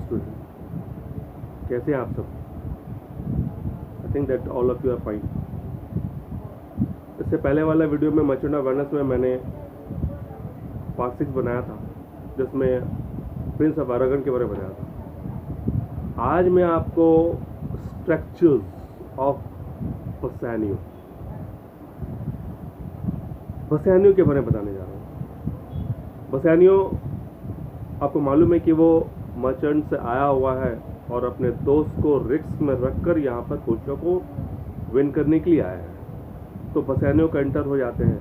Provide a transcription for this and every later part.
Student, कैसे हैं आप सब? I think that all of you are fine. इससे पहले वाला वीडियो में मर्चेंट ऑफ वेनिस में मैंने पार्ट 6 बनाया था, जिसमें प्रिंस ऑफ अरागन के बारे में बताया था। आज मैं आपको स्ट्रक्चर्स ऑफ बसानियो के बारे में बताने जा रहा हूँ। बसानियो, आपको मालूम है कि वो मर्चेंट से आया हुआ है और अपने दोस्त को रिस्क में रखकर यहाँ पर पोर्शिया को विन करने के लिए आया है। तो बसानियो का एंटर हो जाते हैं,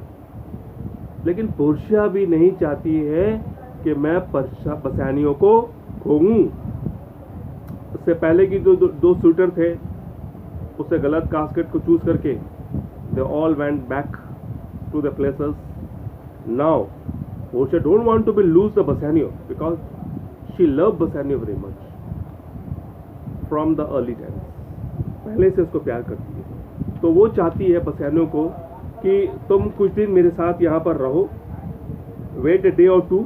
लेकिन पोर्शिया भी नहीं चाहती है कि मैं बसानियो को खोऊं। उससे पहले की जो दो शूटर थे, उससे गलत कास्केट को चूज करके they all went back to the places. Now Portia don't want to be lose the Bassanio because she love Bassanio very much from the early times. पहले से उसको प्यार करती है, तो वो चाहती है बसानियो को कि तुम कुछ दिन मेरे साथ यहाँ पर रहो, wait a day or two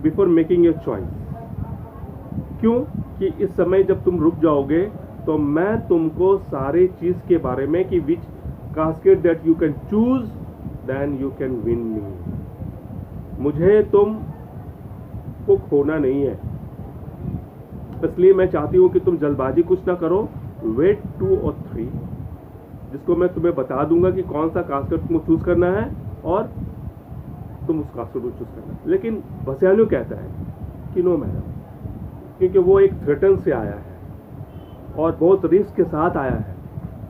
before making your choice. क्यों कि इस समय जब तुम रुक जाओगे तो मैं तुमको सारे चीज के बारे में कि which casket that you can choose then you can win me. मुझे तुम को खोना नहीं है, इसलिए मैं चाहती हूं कि तुम जल्दबाजी कुछ ना करो। वेट 2 और 3, जिसको मैं तुम्हें बता दूंगा कि कौन सा कास्केट तुमको चूज करना है और तुम उस कास्केट को चूज करना है। लेकिन बसानियो कहता है कि नो मैडम, क्योंकि वो एक थ्रेटन से आया है और बहुत रिस्क के साथ आया है,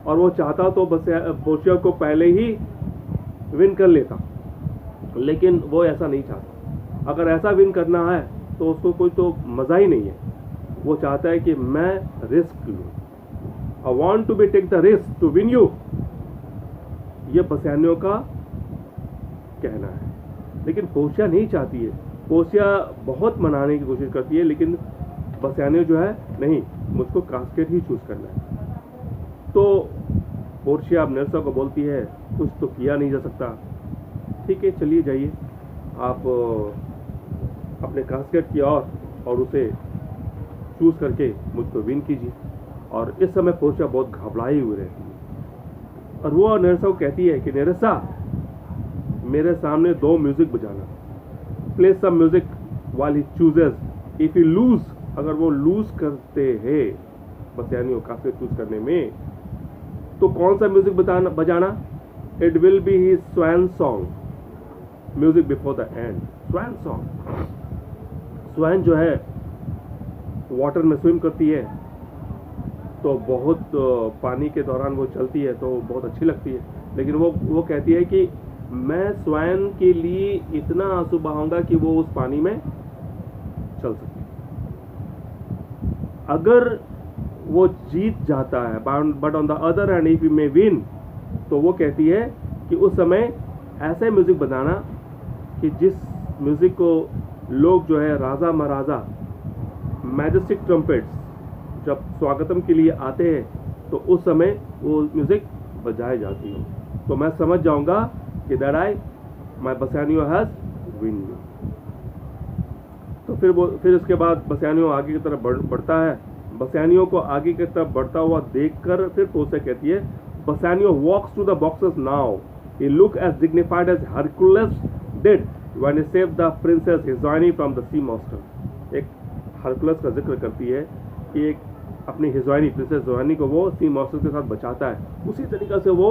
और वो चाहता तो पोर्शिया को पहले ही विन कर लेता, लेकिन वो ऐसा नहीं चाहता। अगर ऐसा विन करना है तो उसको कोई तो मजा ही नहीं है। वो चाहता है कि मैं रिस्क लूं, I want to be take the risk to win you. ये बसानियो का कहना है, लेकिन पोर्शिया नहीं चाहती है। पोर्शिया बहुत मनाने की कोशिश करती है, लेकिन बसानियो जो है नहीं, मुझको कास्केट ही चूज करना है। तो पोर्शिया अब नेल्सा को बोलती है कुछ तो किया नहीं जा सकता, ठीक है चलिए जाइए आप अपने कास्केट की ओर और उसे चूज करके मुझको विन कीजिए। और इस समय पोर्शिया बहुत घबराई हुई रहती है, और वो नेल्सा को कहती है कि नेल्सा, मेरे सामने 2 म्यूजिक बजाना, play some music while he chooses. If you lose, अगर वो लूज करते हैं बसानियो कास्केट चूज करने में, तो कौन सा म्यूजिक बजाना? It will be his swan song, music before the end. Swan song, swan जो है वाटर में स्विम करती है, तो बहुत पानी के दौरान वो चलती है तो बहुत अच्छी लगती है, लेकिन वो कहती है कि मैं स्वैन के लिए इतना आंसू बहाऊंगा कि वो उस पानी में चल सके। अगर वो जीत जाता है, but on the other hand if you may win, तो वो कहती है कि उस समय ऐसे म्यूजिक बजाना कि जिस म्यूजिक को लोग जो है राजा महाराजा मैजेस्टिक ट्रम्पेट्स जब स्वागतम के लिए आते हैं तो उस समय वो म्यूजिक बजाई जाती हो, तो मैं समझ जाऊंगा कि that I my Bassanio has win you. तो फिर उसके बाद बसानियो आगे की तरफ बढ़ता है। बसानियो को आगे की तरफ बढ़ता हुआ देखकर फिर पोर्शिया कहती है, Bassanio walks to the boxes now, he look as dignified as Hercules did when he saved the princess Hesione from the sea monster. एक हरकुलस का जिक्र करती है कि एक अपनी हिजोनी, प्रिंसेस हिजोनी को वो सी मॉन्स्टर के साथ बचाता है। उसी तरीके से वो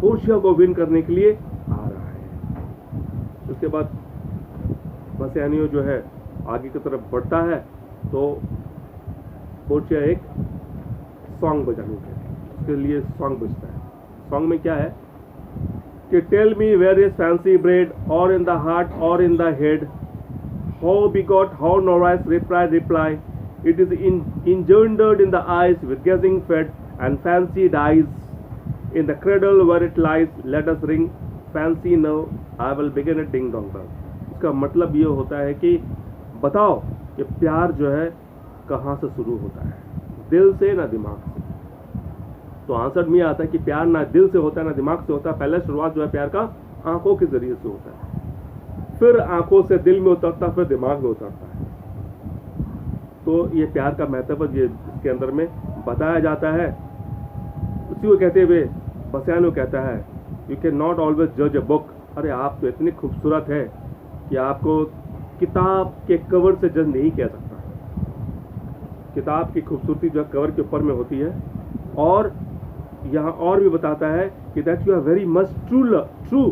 पोर्शिया को विन करने के लिए आ रहा है। उसके बाद बसानियो जो है आगे की तरफ बढ़ता है, तो पोर्शिया एक सॉन्ग बजाने के उसके लिए सॉन्ग बजता है। सॉन्ग में क्या है कि tell me where is fancy bred or in the heart or in the head, how begot how nourished reply, it is engendered in the eyes with gazing fed and fancy dies in the cradle where it lies, let us ring fancy now, I will begin a ding dong bell। इसका मतलब ये होता है कि बताओ कि प्यार जो है कहाँ से शुरू होता है, दिल से ना दिमाग से? तो आंसर में आता है कि प्यार ना दिल से होता है ना दिमाग से होता है। पहले शुरुआत जो है प्यार का आंखों के जरिए से होता है, फिर आंखों से दिल में उतरता, फिर दिमाग में उतरता है। तो ये प्यार का महत्व ये इसके अंदर में बताया जाता है। उसी को कहते हुए बसयानो कहता है, यू कैन नॉट ऑलवेज जज अ बुक। अरे आप तो इतनी खूबसूरत है कि आपको किताब के कवर से जज नहीं कह सकता। किताब की खूबसूरती जो कवर के ऊपर में होती है। और यहाँ और भी बताता है कि that you are very much true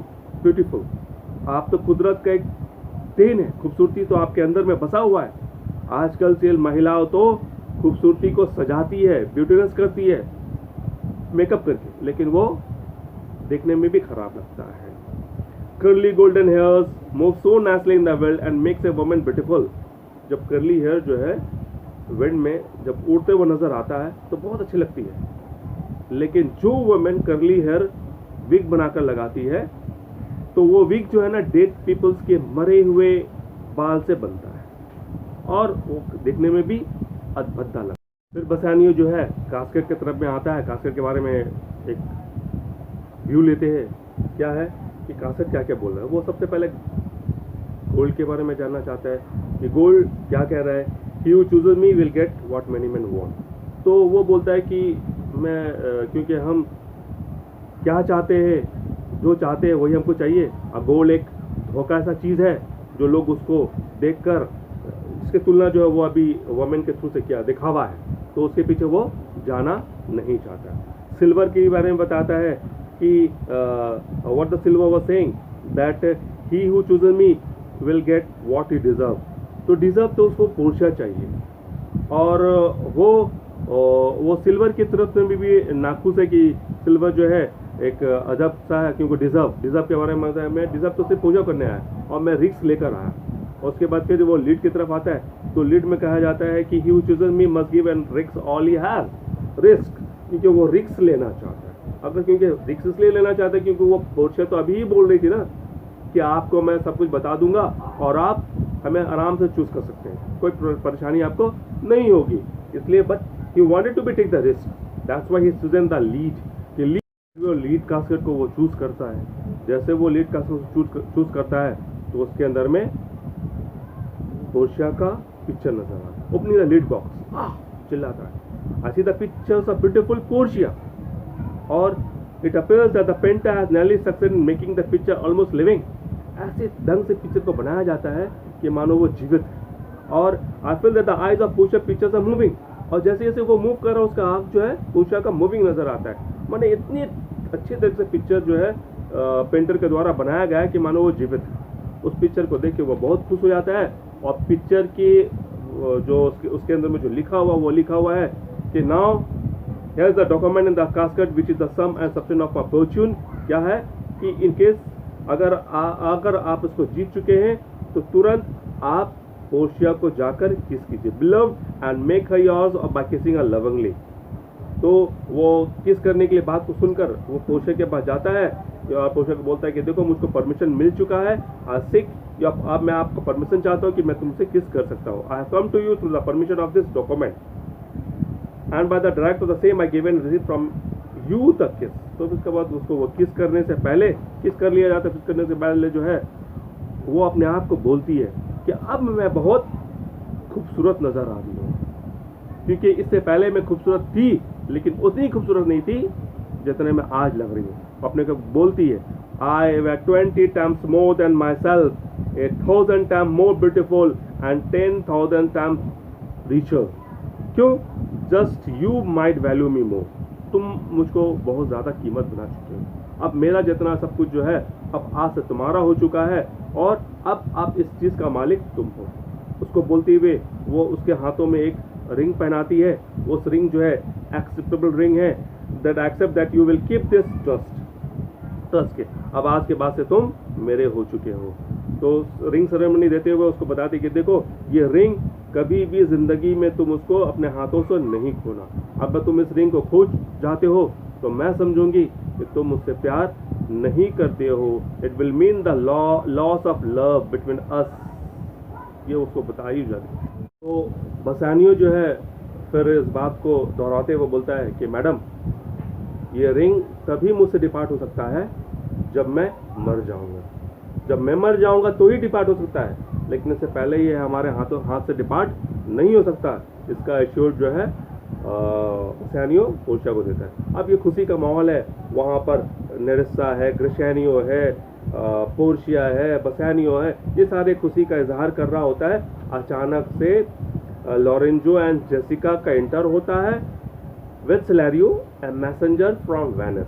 beautiful. आप तो कुदरत का एक देन है, खूबसूरती तो आपके अंदर में बसा हुआ है। आजकल से महिलाओं तो खूबसूरती को सजाती है, ब्यूटीनेस करती है मेकअप करके, लेकिन वो देखने में भी खराब लगता है। Curly golden hairs move so naturally in the world and makes a woman beautiful. जब कर्ली हेयर जो है विंड में जब उड़ते हुए नजर आता है तो बहुत अच्छी लगती है, लेकिन जो वुमेन कर्ली हेयर विग बनाकर लगाती है तो वो विग जो है ना डेड पीपल्स के मरे हुए बाल से बनता है और वो देखने में भी अद्भुत लगता है। फिर बसानियो जो है कास्केट की तरफ में आता है। कास्केट के बारे में एक व्यू लेते हैं, क्या है कि कास्केट क्या क्या बोल रहा है। वो सबसे पहले गोल्ड के बारे में जानना चाहता है कि गोल्ड क्या कह रहा है, he who chooses me will get what many men want. तो वो बोलता है कि मैं क्योंकि हम क्या चाहते हैं, जो चाहते हैं वही हमको चाहिए। अब गोल्ड एक धोखा ऐसा चीज़ है जो लोग उसको देखकर, इसके तुलना जो है वो अभी वुमेन के थ्रू से क्या दिखावा है, तो उसके पीछे वो जाना नहीं चाहता। सिल्वर के बारे में बताता है कि what the silver was saying that he who chooses me will get what he deserve. तो डिजर्व तो उसको पोर्शिया चाहिए, और वो सिल्वर की तरफ में भी नाखुश है कि सिल्वर जो है एक अजब सा है, क्योंकि डिजर्व के बारे में बताया, मैं डिजर्व तो सिर्फ पूजा करने आया और मैं रिस्क लेकर आया। और उसके बाद फिर वो लीड की तरफ आता है तो लीड में कहा जाता है कि he who chooses me must give and risk all he have. Risk क्योंकि वो रिस्क लेना चाहता है। अगर क्योंकि रिस्क इसलिए लेना चाहता है क्योंकि वो पोर्शिया तो अभी ही बोल रही थी ना कि आपको मैं सब कुछ बता दूंगा और आप हमें आराम से चूज कर सकते हैं, कोई परेशानी आपको नहीं होगी। इसलिए but he wanted to be take the risk, that's why he chosen the lead. कि लीड कास्केट को वो चूज करता है। जैसे वो लीड कास्केट चूज करता है तो उसके अंदर में पोर्शिया का पिक्चर नजर आता है। ओपनिंग द लीड बॉक्स, चिल्लाता है, I see the pictures of beautiful Portia और it appears that the painter has nearly succeeded in making the picture almost living। ऐसे ढंग से पिक्चर को बनाया जाता है कि मानो वो जीवित है। और I feel that the eyes of Portia pictures are moving, और जैसे जैसे वो मूव कर रहा है उसका आंख जो है पोर्शिया का मूविंग नजर आता है। माने इतनी अच्छी तरह से पिक्चर जो है पेंटर के द्वारा बनाया गया है कि मानो वो जीवित है। उस पिक्चर को देख के वो बहुत खुश हो जाता है। और पिक्चर की जो उसके अंदर में जो लिखा हुआ है कि now here is the document in the casket which is the sum and substance of my fortune. क्या है कि इन केस अगर आप इसको जीत चुके हैं तो तुरंत आप पोर्शिया को जाकर किस कीजिए, beloved and make her yours by kissing her lovingly. तो वो किस करने के लिए बात को सुनकर वो पोर्शिया के पास जाता है और पोर्शिया को बोलता है कि देखो मुझको परमिशन मिल चुका है, सिक अब मैं आपको परमिशन चाहता हूँ कि मैं तुमसे किस कर सकता हूँ। I have come to you through the permission of this document and by the direct of the same I given receive from you the kiss. तो उसके बाद उसको वो किस करने से पहले किस कर लिया जाता है। किस करने से पहले जो है वो अपने आप को बोलती है कि अब मैं बहुत खूबसूरत नजर आ रही हूँ, क्योंकि इससे पहले मैं खूबसूरत थी लेकिन उतनी खूबसूरत नहीं थी जितने मैं आज लग रही हूँ। अपने को बोलती है आई वे 20 times more than myself, 1,000 times more beautiful and 10,000 times richer। क्यों? जस्ट यू माइट वैल्यू मी मोर। तुम मुझको बहुत ज़्यादा कीमत बना चुके हो। अब मेरा जितना सब कुछ जो है अब आज से तुम्हारा हो चुका है और अब आप इस चीज़ का मालिक तुम हो। उसको बोलते हुए वो उसके हाथों में एक रिंग पहनाती है। वो रिंग जो है एक्सेप्टेबल रिंग है, that accept that you will keep this trust के अब आज के बाद से तुम मेरे हो चुके हो। तो रिंग सेरेमनी देते हुए उसको बताती कि देखो ये रिंग कभी भी जिंदगी में तुम उसको अपने हाथों से नहीं खोना। अब तुम इस रिंग को खो जाते हो तो मैं समझूंगी कि तुम मुझसे प्यार नहीं करते हो। It will mean the loss of love between us. ये उसको बताई जाती। तो बसानियो जो है फिर इस बात को दोहराते हुए बोलता है कि मैडम ये रिंग तभी मुझसे डिपार्ट हो सकता है जब मैं मर जाऊंगा। जब मैं मर जाऊंगा तो ही डिपार्ट हो सकता है, लेकिन इससे पहले ये हमारे हाथ से डिपार्ट नहीं हो सकता, इसका एश्योर्ड जो है बसानियो पोर्शिया को देता है। अब ये खुशी का माहौल है, वहाँ पर नेरेसा है, ग्रेसियानो है, पोर्शिया है, बसानियो है, ये सारे खुशी का इजहार कर रहा होता है। अचानक से लॉरेंजो एंड जेसिका का एंटर होता है with Celerio A messenger from Venice.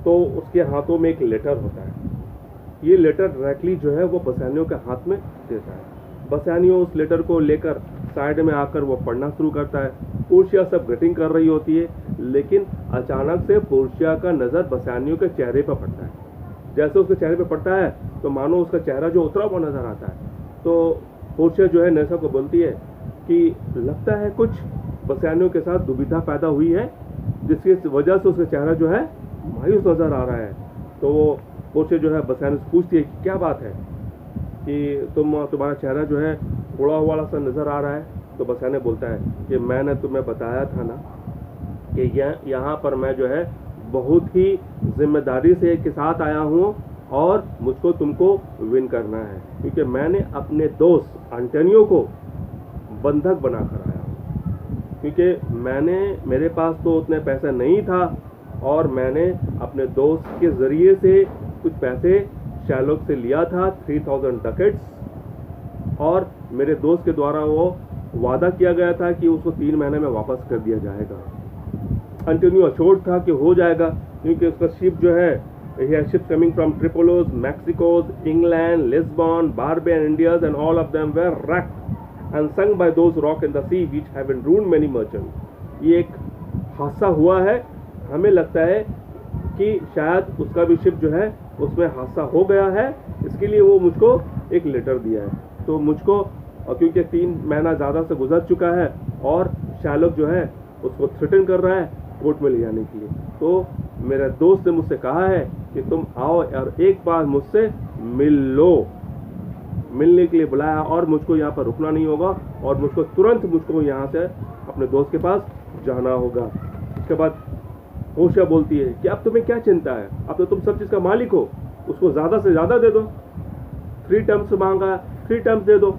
तो उसके हाथों में एक लेटर होता है, ये लेटर डायरेक्टली जो है वो बसानियो के हाथ में देता है। बसानियो उस लेटर को लेकर साइड में आकर वो पढ़ना शुरू करता है। पोर्शिया सब ग्रीटिंग कर रही होती है, लेकिन अचानक से पोर्शिया का नज़र बसानियो के चेहरे पर पड़ता है। जैसे उसके चेहरे पर पड़ता है तो मानो उसका चेहरा जो उतरा हुआ नज़र आता है। तो पोर्शिया जो है नेरेसा को बोलती है कि लगता है कुछ बसानियो के साथ दुविधा पैदा हुई है, जिसकी वजह से उसका चेहरा जो है मायूस नज़र आ रहा है। तो वो पोर्शिया जो है बसानियो से पूछती है कि क्या बात है कि तुम्हारा चेहरा जो है उड़ा हुआ सा नज़र आ रहा है। तो बसानियो बोलता है कि मैंने तुम्हें बताया था ना कि यहाँ पर मैं जो है बहुत ही जिम्मेदारी से के साथ आया हूँ और मुझको तुमको विन करना है, क्योंकि मैंने अपने दोस्त एंटोनियो को बंधक बनाकर आया हूँ। क्योंकि मेरे पास तो उतने पैसे नहीं था और मैंने अपने दोस्त के ज़रिए से कुछ पैसे शैलोक से लिया था, 3000 डकेट्स, और मेरे दोस्त के द्वारा वो वादा किया गया था कि उसको 3 महीने में वापस कर दिया जाएगा। एंटोनियो अश्योर्ड था कि हो जाएगा, क्योंकि उसका शिप जो है ship coming from Tripolis, Mexicos, England, Lisbon, Barbary and Indias, and all of them were wrecked and sunk by those rock in the sea which have ruined many merchants। ये एक हादसा हुआ है, हमें लगता है कि शायद उसका भी शिप जो है उसमें हादसा हो गया है, इसके लिए वो मुझको एक लेटर दिया है। तो मुझको क्योंकि 3 महीना ज़्यादा से गुजर चुका है और शैलोक जो है उसको थ्रेटन कर रहा है कोर्ट में ले जाने के लिए, तो मेरे दोस्त ने मुझसे कहा है कि तुम आओ और एक बार मुझसे मिल लो। मिलने के लिए बुलाया और मुझको यहाँ पर रुकना नहीं होगा और मुझको तुरंत यहाँ से अपने दोस्त के पास जाना होगा। उसके बाद पोर्शिया बोलती है कि अब तुम्हें क्या चिंता है, अब तो तुम सब चीज़ का मालिक हो, उसको ज़्यादा से ज़्यादा दे दो। 3 टर्म्स मांगा, 3 टर्म्स दे दो,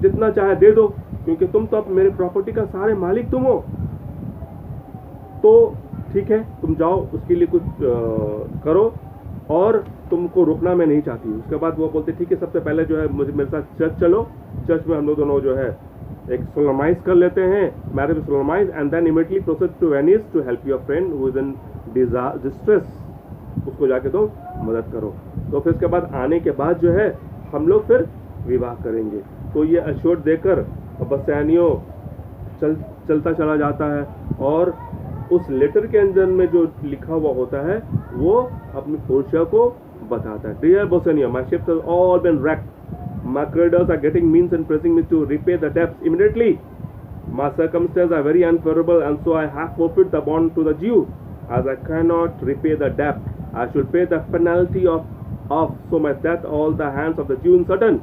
जितना चाहे दे दो, क्योंकि तुम तो अब मेरे प्रॉपर्टी का सारे मालिक तुम हो। तो ठीक है, तुम जाओ, उसके लिए कुछ करो और तुमको रुकना मैं नहीं चाहती। उसके बाद वो बोलते ठीक है, सबसे पहले जो है मुझे मेरे साथ चर्च चलो, चर्च में हम लोग दोनों जो है एक सोलमाइज कर लेते हैं, marriage solemnize, and then immediately proceed to Venice to help your friend who is in distress. उसको जाके तो मदद करो। तो फिर उसके बाद आने के बाद जो है हम लोग फिर विवाह करेंगे। तो ये अश्योर्ड देकर बसानियो चलता चला जाता है और उस लेटर के अंदर में जो लिखा हुआ होता है वो अपनी पोर्शिया को बताता है। Dear Bassanio, my ships have all been wrecked. My creditors are getting means and pressing me to repay the debts immediately. My circumstances are very unfavorable, and so I have forfeited the bond to the Jew. As I cannot repay the debt, I should pay the penalty of so my death all the hands of the Jew in certain.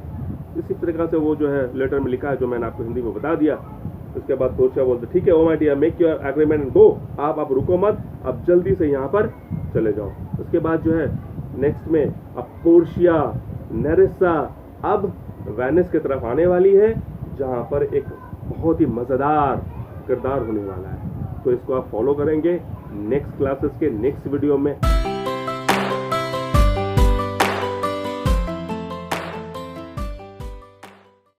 इसी तरीके से वो जो है letter में लिखा है, जो मैंने आपको हिंदी में बता दिया। उसके बाद पोर्शिया बोलते ठीक है, oh my dear, make your agreement and go. आप रुको मत, अब जल्दी से यहाँ पर चले जाओ। उसके बाद जो है नेक्स्ट में अब पोर्शिया, नेरेसा अब वेनिस की तरफ आने वाली है, जहाँ पर एक बहुत ही मज़ेदार किरदार होने वाला है। तो इसको आप फॉलो करेंगे नेक्स्ट क्लासेस के नेक्स्ट वीडियो में।